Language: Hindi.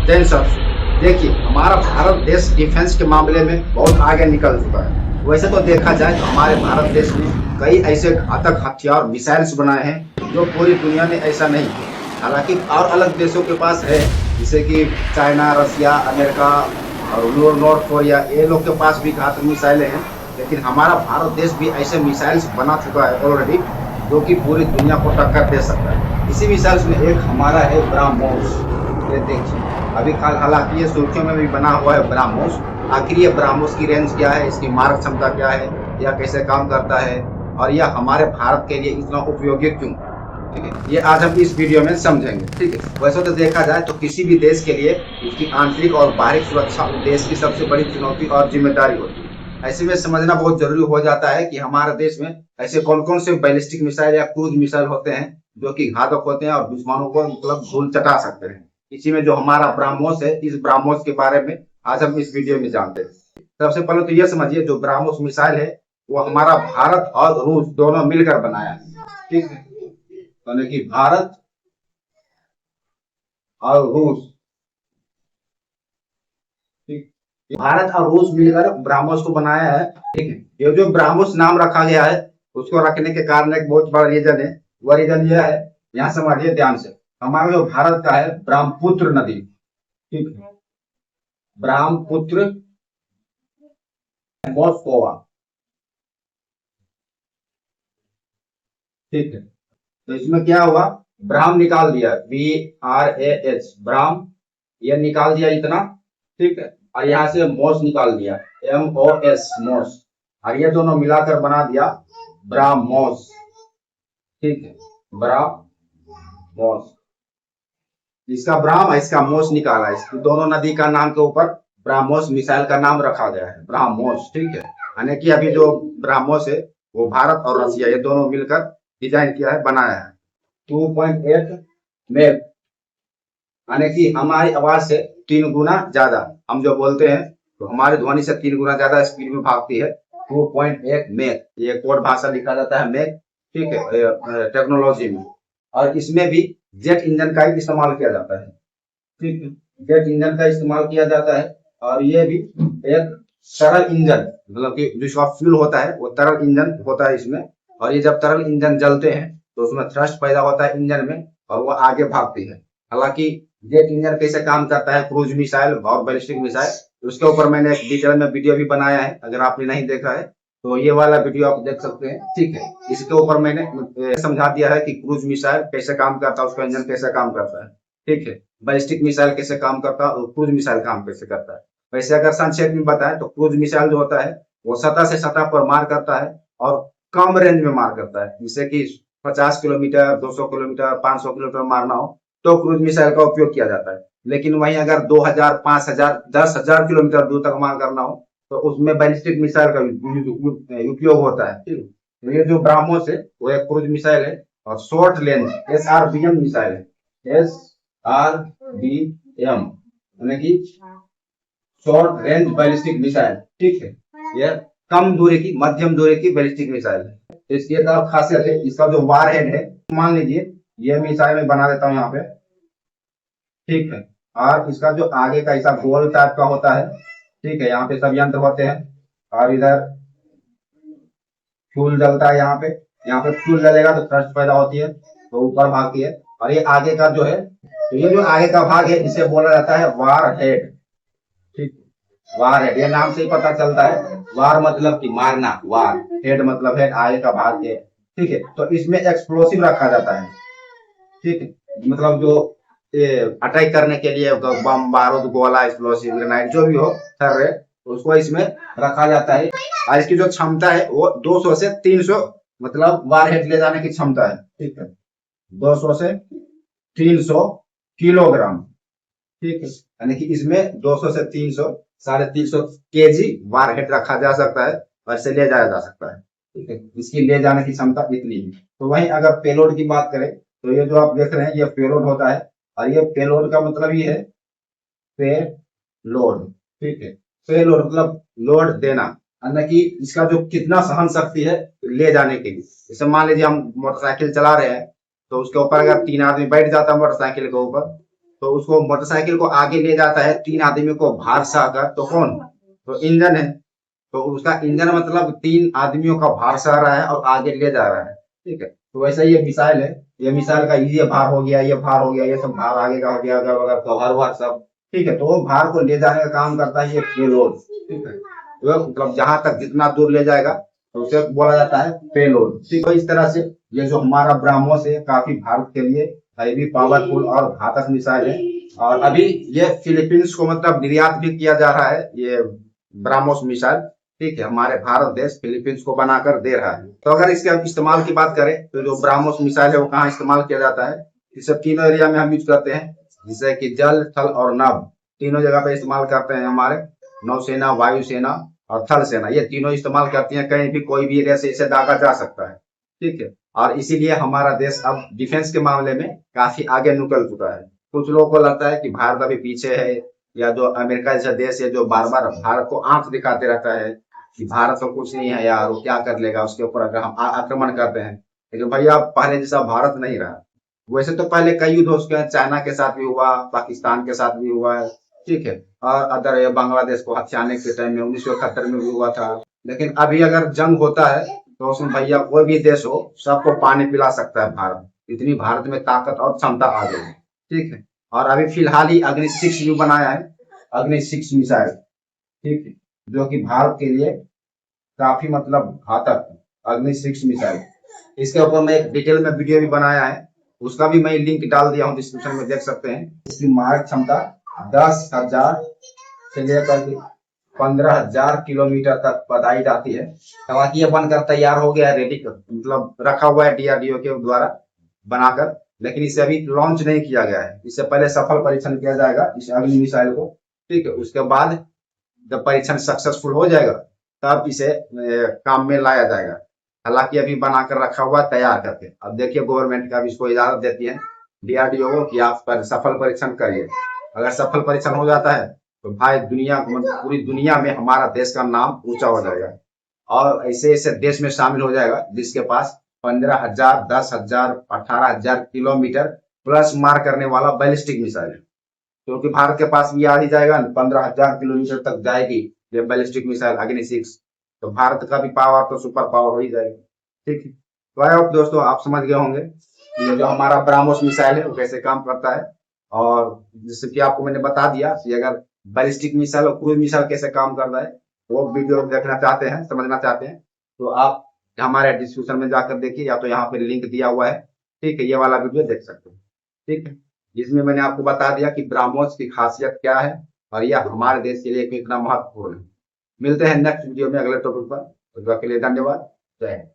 जैन सर, देखिए हमारा भारत देश डिफेंस के मामले में बहुत आगे निकल चुका है। वैसे तो देखा जाए तो हमारे भारत देश ने कई ऐसे घातक हथियार मिसाइल्स बनाए हैं जो पूरी दुनिया ने ऐसा नहीं किया। हालांकि और अलग देशों के पास है, जैसे कि चाइना, रसिया, अमेरिका और नॉर्थ कोरिया, ये लोग के पास भी घातक मिसाइलें हैं। लेकिन हमारा भारत देश भी ऐसे मिसाइल्स बना चुका है ऑलरेडी, जो कि पूरी दुनिया को टक्कर दे सकता है। इसी मिसाइल्स में एक हमारा है ब्रह्मोस। ये देखिए, अभी हालांकि ये सुर्खियों में भी बना हुआ है ब्रह्मोस। आखिर ये ब्रह्मोस की रेंज क्या है, इसकी मारक क्षमता क्या है, या कैसे काम करता है, और यह हमारे भारत के लिए इतना उपयोगी क्यों, ठीक है, ये आज हम इस वीडियो में समझेंगे। ठीक है, वैसे तो देखा जाए तो किसी भी देश के लिए उसकी आंतरिक और बाहरी सुरक्षा देश की सबसे बड़ी चुनौती और जिम्मेदारी होती है। ऐसे में समझना बहुत जरूरी हो जाता है कि हमारे देश में ऐसे कौन कौन से बैलिस्टिक मिसाइल या क्रूज मिसाइल होते हैं जो कि घातक होते हैं और दुश्मनों को मतलब धूल चटा सकते हैं। इसी में जो हमारा ब्रह्मोस है, इस ब्रह्मोस के बारे में आज हम इस वीडियो में जानते हैं। सबसे पहले तो यह समझिए, जो ब्रह्मोस मिसाइल है वो हमारा भारत और रूस दोनों मिलकर बनाया है। ठीक है, यानी कि भारत और रूस, ठीक, भारत और रूस मिलकर ब्रह्मोस को बनाया है। ठीक है, ये जो ब्रह्मोस नाम रखा गया है उसको रखने के कारण एक बहुत बड़ा रीजन है। वह रीजन यह है, यहाँ समझिए ध्यान से, हमारा जो भारत का है ब्रह्मपुत्र नदी, ठीक है, ब्रह्मपुत्र मॉस्कोवा, ठीक है। तो इसमें क्या हुआ, ब्राह्म निकाल दिया, BRAH, ब्राह्म, ये निकाल दिया इतना, ठीक है, और यहाँ से मोस निकाल दिया, MOS, मोस, और ये दोनों मिलाकर बना दिया ब्रह्मोस। ठीक है, ब्रह्मोस, इसका ब्राह्म इसका मोस निकाला, इस दोनों नदी का नाम के ऊपर ब्रह्मोस मिसाइल का नाम रखा गया है, ब्रह्मोस। ठीक है, यानी कि अभी जो ब्रह्मोस है वो भारत और रसिया ये दोनों मिलकर डिजाइन किया है, बनाया है। 2.8 मेग, यानी कि हमारी आवाज से 3 गुना ज्यादा, हम जो बोलते हैं तो हमारे ध्वनि से 3 गुना ज्यादा स्पीड में भागती है। 2.8 मेग, ये कोड भाषा लिखा जाता है मेग, ठीक है, टेक्नोलॉजी में। और इसमें भी जेट इंजन का ही इस्तेमाल किया जाता है। ठीक है, जेट इंजन का इस्तेमाल किया जाता है, और ये भी एक तरल इंजन, मतलब कि जिसका फ्यूल होता है वो तरल इंजन होता है इसमें। और ये जब तरल इंजन जलते हैं तो उसमें थ्रस्ट पैदा होता है इंजन में, और वो आगे भागती है। हालांकि जेट इंजन कैसे काम करता है, क्रूज मिसाइल और बैलिस्टिक मिसाइल, उसके ऊपर मैंने एक डिटेल में वीडियो भी बनाया है, अगर आपने नहीं देखा है तो ये वाला वीडियो आप देख सकते हैं। ठीक है, इसके ऊपर मैंने समझा दिया है कि क्रूज मिसाइल कैसे काम करता है, उसका इंजन कैसे काम करता है। ठीक है, बैलिस्टिक मिसाइल कैसे काम करता है और क्रूज मिसाइल काम कैसे करता है। वैसे अगर संक्षेप में बताएं तो क्रूज मिसाइल जो होता है वो सतह से सतह पर मार करता है और कम रेंज में मार करता है, जैसे कि 50 किलोमीटर, 200 किलोमीटर, 500 किलोमीटर मारना हो तो क्रूज मिसाइल का उपयोग किया जाता है। लेकिन वहीं अगर 2000, 5000, 10,000 किलोमीटर दूर तक मार करना हो तो उसमें बैलिस्टिक मिसाइल का उपयोग होता है। ठीक है, तो ये जो ब्रह्मोस है वो एक क्रूज मिसाइल है, और शॉर्ट रेंज SRBM मिसाइल है, SRBM, यानी कि शॉर्ट रेंज बैलिस्टिक मिसाइल। ठीक है, यह कम दूरी की, मध्यम दूरी की बैलिस्टिक मिसाइल है। इसकी एक और खासियत है, इसका जो वार हेड है, मान लीजिए ये मिसाइल में बना देता हूँ यहाँ पे, ठीक है, और इसका जो आगे का हिस्सा गोल टाइप का होता है, ठीक है, यहाँ पे सब यंत्र होते हैं, और इधर फ्यूल जलता है, यहाँ पे फ्यूल जलेगा तो थ्रस्ट पैदा होती है तो ऊपर भागती है। और ये आगे का जो है, तो ये जो आगे का भाग है इसे बोला जाता है वार हेड। ठीक, वार हेड, ये नाम से ही पता चलता है, वार मतलब कि मारना, वार हेड मतलब हेड, आगे का भाग है। ठीक है, तो इसमें एक्सप्लोसिव रखा जाता है। ठीक है, मतलब जो अटैक करने के लिए बम, बारूद, गोला, एक्सप्लोसिव, ग्रेनाइड जो भी हो सर्रे, उसको इसमें रखा जाता है। और इसकी जो क्षमता है वो 200 से 300, मतलब वार हेड ले जाने की क्षमता है। ठीक है, 200 से 300 किलोग्राम। ठीक है, यानी कि इसमें 200 से 300, 350 केजी वार हेड रखा जा सकता है और इसे ले जाया जा सकता है। ठीक है, इसकी ले जाने की क्षमता इतनी है। तो वहीं अगर पेलोड की बात करें तो ये जो आप देख रहे हैं ये पेलोड होता है, और ये पेलोड का मतलब ये है पेलोड। ठीक है, पेलोड मतलब लोड देना, यानी कि इसका जो कितना सहन शक्ति है ले जाने के लिए। जैसे मान लीजिए हम मोटरसाइकिल चला रहे हैं तो उसके ऊपर अगर 3 आदमी बैठ जाता है मोटरसाइकिल के ऊपर, तो उसको मोटरसाइकिल को आगे ले जाता है 3 आदमी को भार सहकर, तो कौन? तो इंजन है। तो उसका इंजन मतलब 3 आदमियों का भार सह रहा है और आगे ले जा रहा है, ठीक है। तो वैसे ये मिसाइल है, ये मिसाइल का ये भार हो गया, ये भार हो गया, ये सब भार आगे का हो गया, अगर अगर कवर ववर सब, ठीक है। तो वो भार को ले जाने का काम करता है ये पेलोड, ठीक है। तो मतलब जहां तक जितना दूर ले जाएगा तो उसे बोला जाता है पेलोड, ठीक है। तो इस तरह से ये जो हमारा ब्रह्मोस है काफी भारत के लिए हैवी पावरफुल और घातक मिसाइल है। और अभी ये फिलीपींस को मतलब निर्यात भी किया जा रहा है ये ब्रह्मोस मिसाइल, ठीक है। हमारे भारत देश फिलीपींस को बनाकर दे रहा है। तो अगर इसके हम इस्तेमाल की बात करें तो जो ब्रह्मोस मिसाइल है वो कहाँ इस्तेमाल किया जाता है? इसे तीनों एरिया में हम यूज करते हैं, जिससे कि जल, थल और नभ तीनों जगह पे इस्तेमाल करते हैं। हमारे नौसेना, वायुसेना और थल सेना ये तीनों इस्तेमाल करती हैं। कहीं भी कोई भी एरिया से इसे दागा जा सकता है, ठीक है। और इसीलिए हमारा देश अब डिफेंस के मामले में काफी आगे निकल चुका है। कुछ लोगों को लगता है कि भारत अभी पीछे है, या जो अमेरिका जैसा देश है जो बार बार भारत को आंख दिखाते रहता है कि भारत तो कुछ नहीं है यार, वो क्या कर लेगा उसके ऊपर अगर हम आक्रमण करते हैं। लेकिन भैया पहले जैसा भारत नहीं रहा। वैसे तो पहले कई युद्ध हो चुके हैं, चाइना के साथ भी हुआ, पाकिस्तान के साथ भी हुआ है, ठीक है। और अदर ये बांग्लादेश को हथियाने के टाइम में 1971 में भी हुआ था। लेकिन अभी अगर जंग होता है तो उसमें भैया कोई भी देश हो सबको पानी पिला सकता है भारत, इतनी भारत में ताकत और क्षमता आ गई है, ठीक है। और अभी फिलहाल ही अग्नि 6 भी बनाया है, अग्नि 6 मिसाइल, ठीक है, जो कि भारत के लिए काफी मतलब घातक है। अग्नि 6 मिसाइल, इसके ऊपर मैं एक डिटेल में वीडियो भी बनाया है, उसका भी मैं लिंक डाल दिया हूँ डिस्क्रिप्शन में, देख सकते हैं। इसकी मारक क्षमता 10,000 से लेकर 15,000 किलोमीटर तक बताई जाती है। हालांकि ये बनकर तैयार हो गया है, रेडी मतलब रखा हुआ है डीआरडीओ के द्वारा बनाकर, लेकिन इसे अभी लॉन्च नहीं किया गया है। इससे पहले सफल परीक्षण किया जाएगा इस अग्नि मिसाइल को, ठीक है। उसके बाद जब परीक्षण सक्सेसफुल हो जाएगा तब इसे काम में लाया जाएगा। हालांकि अभी बनाकर रखा हुआ तैयार करके, अब देखिए गवर्नमेंट का भी इसको इजाजत देती है डीआरडीओ को कि आप पर सफल परीक्षण करिए। अगर सफल परीक्षण हो जाता है तो भाई दुनिया मतलब पूरी दुनिया में हमारा देश का नाम ऊंचा हो जाएगा, और ऐसे ऐसे देश में शामिल हो जाएगा जिसके पास 15,000, 10,000, 18,000 किलोमीटर प्लस मार करने वाला बैलिस्टिक मिसाइल है। क्योंकि भारत के पास भी आ ही जाएगा, 15,000 किलोमीटर तक जाएगी ये बैलिस्टिक मिसाइल अग्नि 6, तो भारत का भी पावर तो सुपर पावर हो ही जाएगी, ठीक है। तो आई होप दोस्तों आप समझ गए होंगे ये जो हमारा ब्रह्मोस मिसाइल है वो कैसे काम करता है। और जैसे कि आपको मैंने बता दिया कि अगर बैलिस्टिक मिसाइल और क्रूज मिसाइल कैसे काम करता है, वो वीडियो देखना चाहते हैं, समझना चाहते हैं, तो आप हमारे डिस्क्रिप्शन में जाकर देखिए, या तो यहाँ पे लिंक दिया हुआ है, ठीक है, ये वाला वीडियो देख सकते हैं, ठीक है। जिसमें मैंने आपको बता दिया कि ब्रह्मोस की खासियत क्या है और यह हमारे देश के लिए कितना महत्वपूर्ण है। मिलते हैं नेक्स्ट वीडियो में अगले टॉपिक पर, तो के लिए धन्यवाद, जय हिंद।